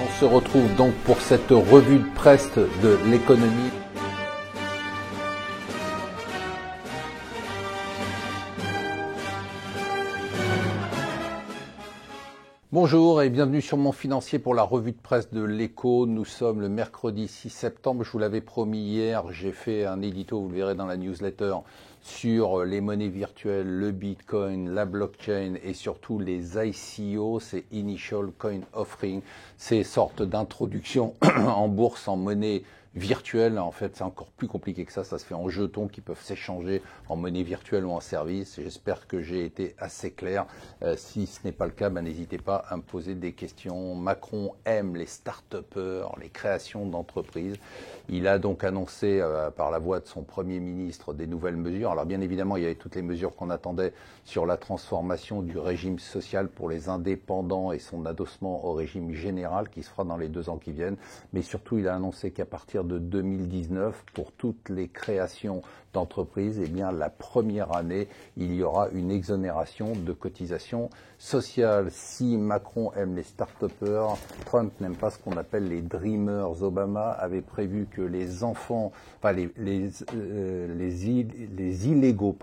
On se retrouve donc pour cette revue de presse de l'économie. Bonjour et bienvenue sur Mon Financier pour la revue de presse de l'Écho. Nous sommes le mercredi 6 septembre. Je vous l'avais promis hier, j'ai fait un édito, vous le verrez dans la newsletter, sur les monnaies virtuelles, le Bitcoin, la blockchain et surtout les ICO, c'est Initial Coin Offering, ces sortes d'introductions en bourse, en monnaie virtuelle. En fait, c'est encore plus compliqué que ça. Ça se fait en jetons qui peuvent s'échanger en monnaie virtuelle ou en service. J'espère que j'ai été assez clair. Si ce n'est pas le cas, n'hésitez pas à me poser des questions. Macron aime les start-upers, les créations d'entreprises. Il a donc annoncé par la voix de son Premier ministre des nouvelles mesures. Alors bien évidemment, il y avait toutes les mesures qu'on attendait sur la transformation du régime social pour les indépendants et son adossement au régime général qui se fera dans les 2 ans qui viennent. Mais surtout, il a annoncé qu'à partir de 2019, pour toutes les créations d'entreprises, eh bien, la première année, il y aura une exonération de cotisations sociales. Si Macron aime les start-upers, Trump n'aime pas ce qu'on appelle les dreamers. Obama avait prévu que les enfants, enfin les illégaux,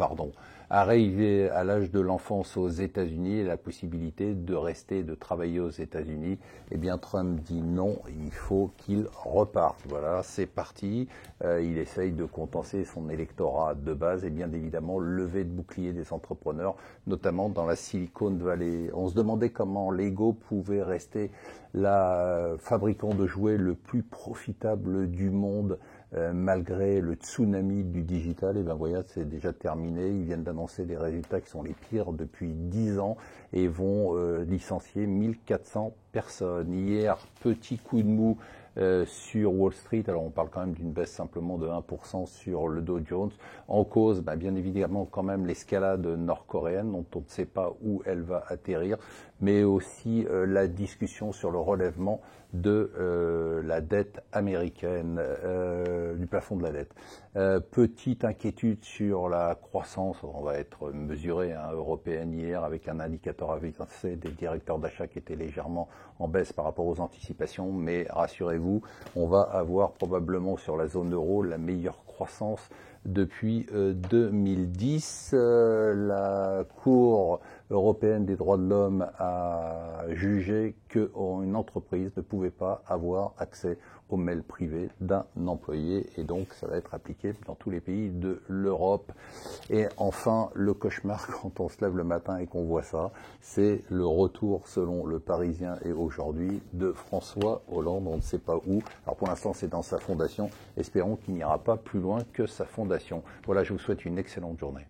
arrivés à l'âge de l'enfance aux États-Unis et la possibilité de rester, de travailler aux États-Unis. Eh bien, Trump dit non, il faut qu'il reparte. Voilà, c'est parti. Il essaye de compenser son électorat de base et bien évidemment lever de bouclier des entrepreneurs, notamment dans la Silicon Valley. On se demandait comment Lego pouvait rester le fabricant de jouets le plus profitable du monde malgré le tsunami du digital. Et bien voilà, c'est déjà terminé. Ils viennent d'annoncer des résultats qui sont les pires depuis 10 ans et vont licencier 1400 personnes. Hier, petit coup de mou sur Wall Street. Alors on parle quand même d'une baisse simplement de 1% sur le Dow Jones. En cause, bien évidemment quand même l'escalade nord-coréenne dont on ne sait pas où elle va atterrir, mais aussi la discussion sur le relèvement de la dette américaine, du plafond de la dette. Petite inquiétude sur la croissance, on va être mesuré européenne hier avec un indicateur avancé des directeurs d'achat qui était légèrement en baisse par rapport aux anticipations, mais rassurez-vous, on va avoir probablement sur la zone euro la meilleure croissance depuis 2010. La Cour européenne des droits de l'homme a jugé qu'une entreprise ne pouvait pas avoir accès aux mails privés d'un employé et donc ça va être appliqué dans tous les pays de l'Europe. Et enfin, le cauchemar quand on se lève le matin et qu'on voit ça, c'est le retour selon le Parisien et aujourd'hui de François Hollande, on ne sait pas où. Alors pour l'instant c'est dans sa fondation, espérons qu'il n'ira pas plus loin que sa fondation. Voilà, je vous souhaite une excellente journée.